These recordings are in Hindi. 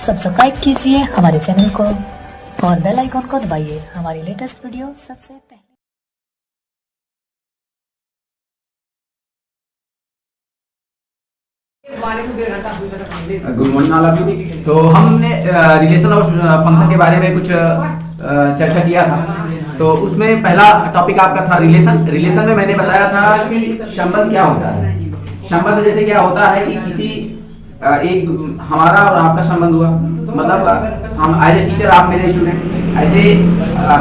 सब्सक्राइब कीजिए हमारे चैनल को और बेल आइकॉन को दबाइए हमारी लेटेस्ट वीडियो सबसे पहले। Good morning all of you. तो हमने रिलेशन और फंक्शन के बारे में कुछ चर्चा किया था। तो उसमें पहला टॉपिक आपका था रिलेशन में मैंने बताया था कि संबंध क्या होता है। संबंध जैसे क्या होता है कि किसी एक हमारा और आपका संबंध हुआ, मतलब हम एज ए टीचर, आप मेरे स्टूडेंट, ऐसे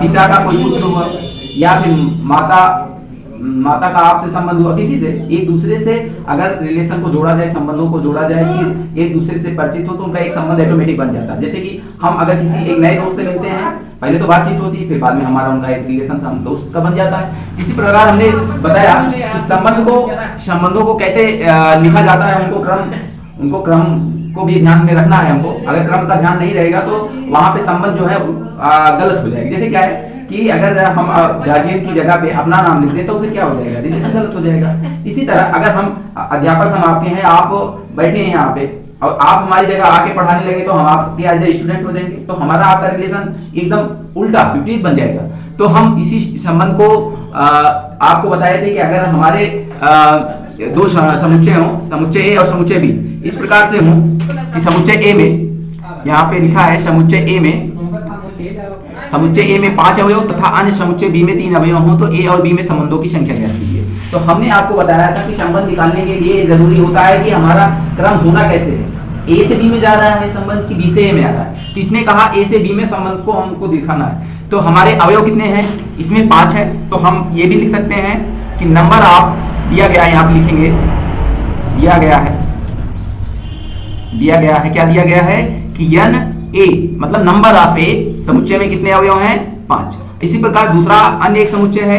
पिता का कोई पुत्र हुआ या फिर माता का आपसे संबंध हुआ, किसी से एक दूसरे से अगर रिलेशन को जोड़ा जाए, संबंधों को जोड़ा जाए कि एक दूसरे से परिचित हो तो उनका एक संबंध ऑटोमेटिक बन जाता है। जैसे कि हम अगर किसी एक नए दोस्त से मिलते हैं, पहले तो बातचीत होती है, फिर बाद में हमारा उनका एक रिलेशन दोस्त का बन जाता है। इसी प्रकार हमने बताया कि संबंधों को कैसे लिखा जाता है, उनको क्रम को भी ध्यान में रखना है हमको। अगर क्रम का ध्यान नहीं रहेगा तो वहां पे संबंध जो है गलत हो जाएगी। जैसे क्या है कि अगर हम गार्जियन की जगह पे अपना नाम लिख दें तो फिर क्या हो जाएगा, रिलेशन गलत हो जाएगा। इसी तरह अगर हम अध्यापक हम आपके हैं, आप बैठे हैं यहाँ पे और आप हमारी जगह आके पढ़ाने लगे तो हम आपके एज ए स्टूडेंट हो जाएंगे, तो हमारा आपका रिलेशन एकदम उल्टा विपरीत बन जाएगा। तो हम इसी संबंध को आपको बताए थे कि अगर हमारे दो समुच्चय हो, समुच्चय ए और समुच्चय बी, इस प्रकार से हो कि समुच्चय ए में यहाँ पे लिखा है समुच्चय ए में 5 अवयव तथा अन्य समुच्चय बी में 3 अवयव हो तो ए और बी में संबंधों की संख्या ज्ञात कीजिए। तो हमने आपको बताया था कि संबंध निकालने के लिए जरूरी होता है कि हमारा क्रम होना कैसे है, ए से बी में जा रहा है संबंध की बी से ए में आ रहा है। तो इसने कहा ए से बी में संबंध को हमको दिखाना है। तो हमारे अवयव कितने हैं, इसमें 5 है। तो हम ये भी लिख सकते हैं कि नंबर ऑफ दिया गया है, यहाँ पे लिखेंगे दिया गया है क्या दिया गया है कि n a मतलब नंबर ऑफ ए, समुच्चय में कितने अवयव हैं 5। इसी प्रकार दूसरा अन्य एक समुच्चय है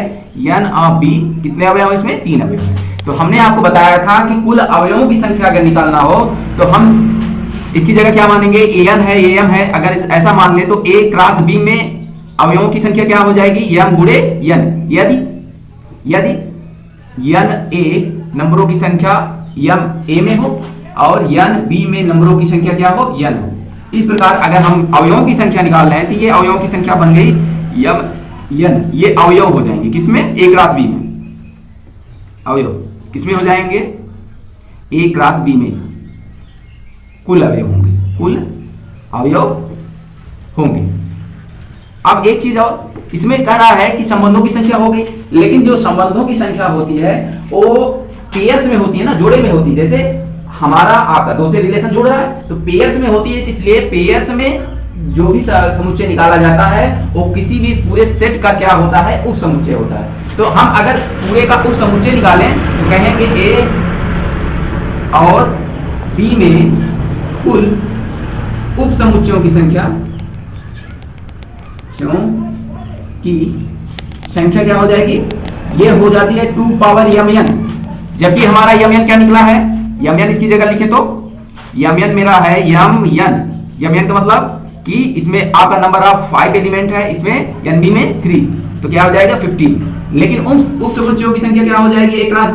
n ऑफ b, कितने अवयव हैं इसमें 3 अवयव हैं। तो हमने आपको बताया था कि कुल अवयवों की संख्या अगर निकालना हो तो हम इसकी जगह क्या मानेंगे, an है am है। अगर ऐसा मान ले तो a क्रॉस b में अवयवों की संख्या क्या हो जाएगी, m गुणे n। यदि n a नंबरों की संख्या m a में हो और n b में नंबरों की संख्या क्या हो, n हो। इस प्रकार अगर हम अवयवों की संख्या निकाल रहे हैं तो ये अवयवों की संख्या बन गई m n, ये अवयव हो जाएंगे किसमें, a क्रॉस b में। अवयव किसमें हो जाएंगे, a क्रॉस b में कुल अवयव होंगे। अब एक चीज और इसमें कह रहा है कि संबंधों की संख्या हो गई, लेकिन जो संबंधों की संख्या होती है वो पेयर्स में होती है ना, जोड़े में होती है। जैसे हमारा आपका दो से रिलेशन जोड़ रहा है तो पेयर्स में होती है, इसलिए पेयर्स में जो भी समुच्चय निकाला जाता है वो किसी भी पूरे सेट का क्या होता है, उप समुच्चय होता है। तो हम अगर पूरे का उप समुच्चय निकालें तो कहेंगे ए और बी में कुल उप समुच्चयों की संख्या क्या हो जाएगी, ये हो जाती है 2 पावर mn। जबकि हमारा mn क्या निकला है, mn इसकी जगह लिखे तो mn मेरा है mn का मतलब कि इसमें आपका नंबर ऑफ 5 एलिमेंट है, इसमें nb में 3, तो क्या हो जाएगा 15। लेकिन उप समुच्चयों की संख्या क्या हो जाएगी, a क्रॉस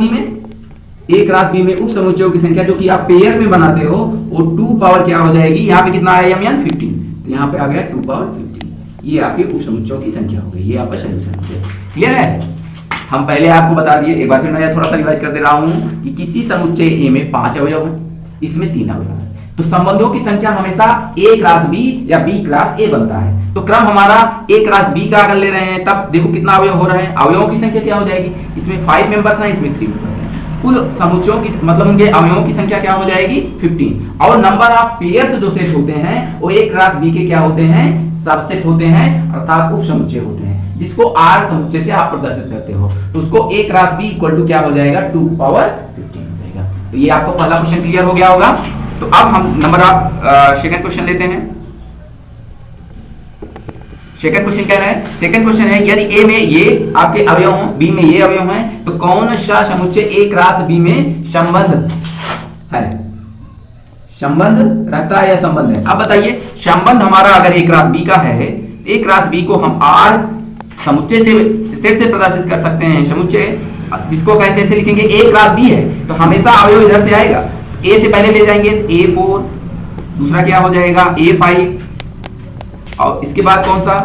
b में उप समुच्चयों की संख्या जो कि आप पेयर में बनाते हो वो 2 पावर क्या हो जाएगी, यहाँ पे कितना है mn 15, तो यहाँ पे आ गया 2 पावर 15। ये आपके उप समुच्चयों की संख्या हो गई, ये आपका सॉल्यूशन हो गया। क्लियर है। हम पहले आपको बता दिए, एक बार फिर मैं थोड़ा सा रिवाइज कर दे रहा हूं कि किसी समुच्चय ए में 5 अवयव हैं, इसमें 3 अवयव हैं। तो संबंधों की संख्या हमेशा a क्रॉस b या b क्रॉस a बनता है। तो क्रम हमारा a क्रॉस b का अगर ले रहे हैं तब देखो कितना अवयव हो रहा है, अवयवों की संख्या क्या हो जाएगी, इसमें 5 मेंबर्स हैं, इसमें 3 मेंबर्स हैं। कुल समुच्चयों की मतलब उनके अवयवों की संख्या क्या हो जाएगी 15। और नंबर ऑफ पेयर्स जो सेट होते हैं वो a क्रॉस b के क्या होते हैं, सबसेट होते हैं, अर्थात उप समुच्चय होते हैं, जिसको R समुच्चय से आप प्रदर्शित करते हो। तो उसको a cross b equal to क्या हो जाएगा, 2 पावर 15 हो जाएगा। तो ये आपको पहला क्वेश्चन क्लियर हो गया होगा। तो अब हम नंबर ऑफ सेकंड क्वेश्चन लेते हैं। सेकंड क्वेश्चन क्या है, सेकंड क्वेश्चन है यदि a में ये आपके अवयव हों, b में ये अवयव हैं, तो कौन सा समुच्चय a क्रॉस b में संबंध है, संबंध रखता है या संबंध है। अब बताइए, संबंध हमारा अगर a क्रॉस b का है, a क्रॉस b को हम R समुच्चय से सेट से प्रदर्शित कर सकते हैं। समुच्चय जिसको कहते हैं लिखेंगे a क्रॉस b है, तो हमेशा अवयव इधर से आएगा, a से पहले ले जाएंगे a4 दूसरा क्या हो जाएगा A5, और इसके बाद कौन सा,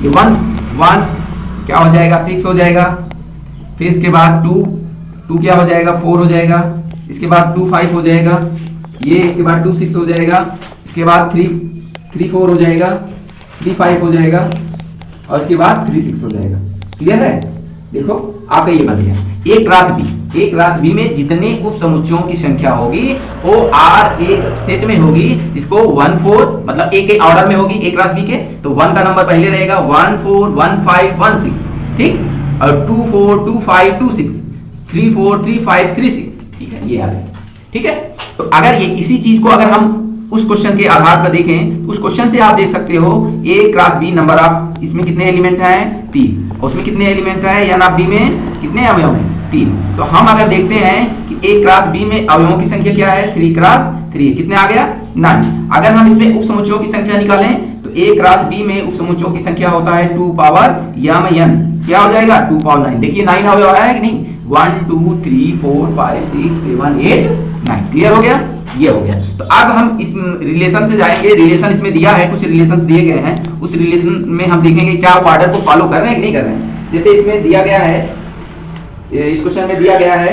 ये 1 1 क्या हो जाएगा 6 हो जाएगा, फिर इसके बाद 2 2 क्या हो जाएगा 4 हो जाएगा, इसके बाद 2 5 हो जाएगा, ये इसके बाद 2 6 हो जाएगा, इसके बाद 3 3 4 हो जाएगा, 3 5 हो जाएगा, और इसके बाद 3 6 हो जाएगा। क्लियर है? देखो आपका ये बन गया एक क्लास बी। एक क्लास बी में जितने उप समुच्चयों की संख्या होगी वो आर एक सेट में होगी, इसको 1 4 मतलब एक एक ऑर्डर में होगी एक क्लास बी के, तो 1 का नंबर पहले रहेगा 1 4 1 5 1 6, ठीक, और 2 4 2 5 2 6 3 4 3 5 3 6, ठीक है, ये आ गया। ठीक है, तो अगर ये इसी चीज को अगर हम उस क्वेश्चन के आधार पर देखें, उस क्वेश्चन से आप देख सकते हो ए क्लास बी नंबर ऑफ, इसमें कितने एलिमेंट हैं 3, उसमें कितने एलिमेंट है या बी में कितने अवयव हैं 3। तो हम अगर देखते हैं कि ए क्लास बी में अवयवों की संख्या क्या है 3 क्रॉस 3, कितने आ गया 9। अगर हम इसमें उप समुच्चयों की संख्या निकालें तो ए क्लास बी में उप समुच्चयों की संख्या होता है 2 पावर n, क्या हो जाएगा 2 पावर 9। देखिए 9 अवयव आया है कि नहीं, 1 2 3 4 5 6 7 8 9, क्लियर हो गया, ये हो गया। तो अब हम इस रिलेशन से जाएंगे, रिलेशन इसमें दिया है, कुछ रिलेशन दिए गए हैं, उस रिलेशन में हम देखेंगे क्या आप ऑर्डर को फॉलो कर रहे हैं कि नहीं कर रहे हैं। जैसे इसमें दिया गया है, इस क्वेश्चन में दिया गया है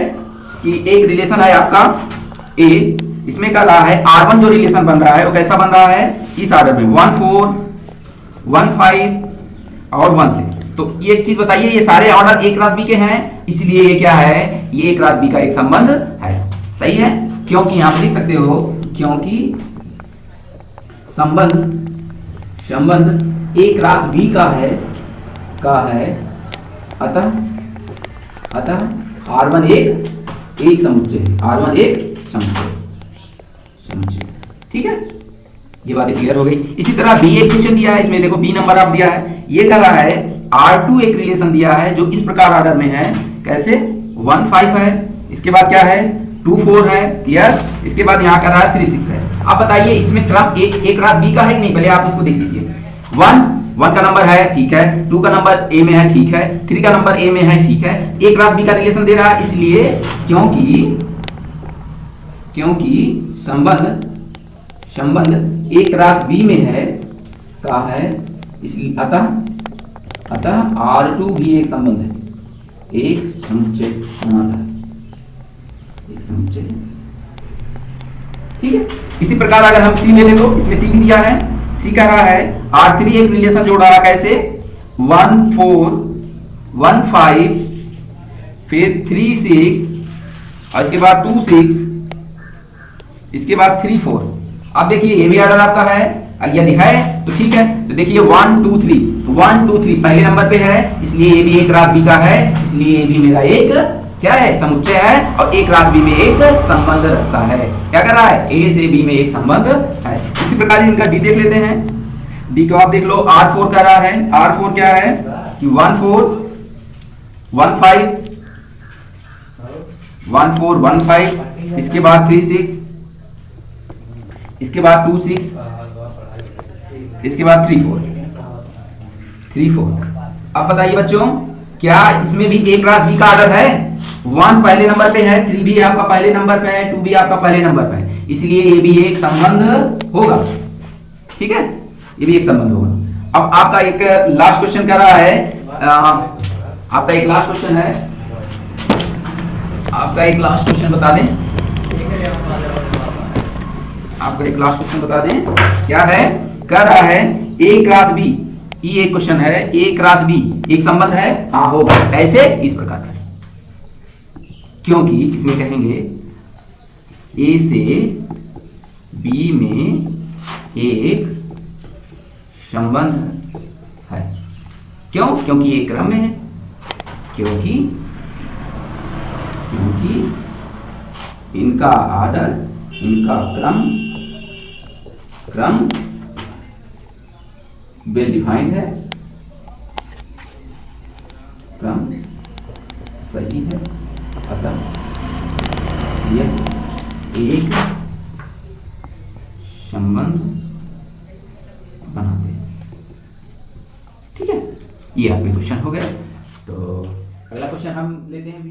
कि एक रिलेशन है आपका ए, इसमें क्या रहा है R1 जो रिलेशन बन रहा है वो कैसा बन रहा है इस ऑर्डर में 1 4 1 5 और 1 6। तो ये एक चीज बताइए, ये सारे ऑर्डर ए क्लास बी के हैं, इसलिए ये क्या है, ये ए क्लास बी का एक संबंध है। सही है, क्योंकि आप लिख सकते हो क्योंकि संबंध ए क्लास बी का है अतः R1 एक समुच्चय है, R1 एक समुच्चय। ठीक है, ये बात क्लियर हो गई। इसी तरह बी एक क्वेश्चन दिया है, इसमें देखो बी नंबर आप दिया है, ये कर रहा है R2 एक रिलेशन दिया है जो इस प्रकार ऑर्डर में है, कैसे 1 5 है, इसके बाद क्या है 2 4 है, क्लियर, इसके बाद यहाँ कर रहा है 3 6 है। आप बताइए इसमें क्रम एक क्लास बी का है कि नहीं, पहले आप इसको देख लीजिए। 1 का नंबर है, ठीक है, 2 का नंबर ए में है, ठीक है, 3 का नंबर ए में है, ठीक है, ए क्लास बी का रिलेशन दे रहा है, इसलिए क्योंकि संबंध ए क्लास बी में है का है, इसलिए अतः R2 भी एक संबंध है, एक समुच्चय बनाता है, एक समुच्चय। ठीक है, इसी प्रकार अगर हम सी में ले लो, इसमें सी भी दिया है, सी कह रहा है R3 एक रिलेशन जोड़ रहा है, कैसे 1 4 1 5 फिर 3 6 और इसके बाद 2 6 इसके बाद 3 4। अब देखिए ये भी ऑर्डर आपका है, यदि है तो ठीक है, तो देखिए 1 2 3 1 2 3 पहले नंबर पे है, इसलिए ये भी एक क्लास बी का है, इसलिए ये भी मेरा एक क्या है समुच्चय है, और एक क्लास बी में एक संबंध रखता है। क्या कर रहा है, ए से बी में एक संबंध है। इसी प्रकार इनका डी देख लेते हैं, डी को आप देख लो, R4 कर रहा है, R4 क्या है कि 1 4 1 5 1 4 1 5 इसके बाद 3 6 इसके बाद 2 6 इसके बाद 3 4। अब बताइए बच्चों, क्या इसमें भी ए क्लास बी का ऑर्डर है, 1 पहले नंबर पे है, 3 भी आपका पहले नंबर पे है, 2 भी आपका पहले नंबर पे है, इसलिए ये भी एक संबंध होगा। ठीक है, ये भी एक संबंध होगा। अब आपका एक लास्ट क्वेश्चन कर रहा है, आपका एक लास्ट क्वेश्चन है, आपका एक लास्ट क्वेश्चन बता दें, आपका एक लास्ट क्वेश्चन बता दें क्या है, कर रहा है ए क्लास बी, ये एक क्वेश्चन है, ए क्लास बी एक संबंध है, हाँ होगा, ऐसे इस प्रकार से, क्योंकि इसमें कहेंगे ए से बी में एक संबंध है, क्यों, क्योंकि ये क्रम में है, क्योंकि इनका ऑर्डर, इनका क्रम वेल डिफाइंड है, क्रम सही है, अतः यह एक संबंध बनाते हैं। ठीक है, ये आपके क्वेश्चन हो गया। तो अगला क्वेश्चन हम लेते हैं।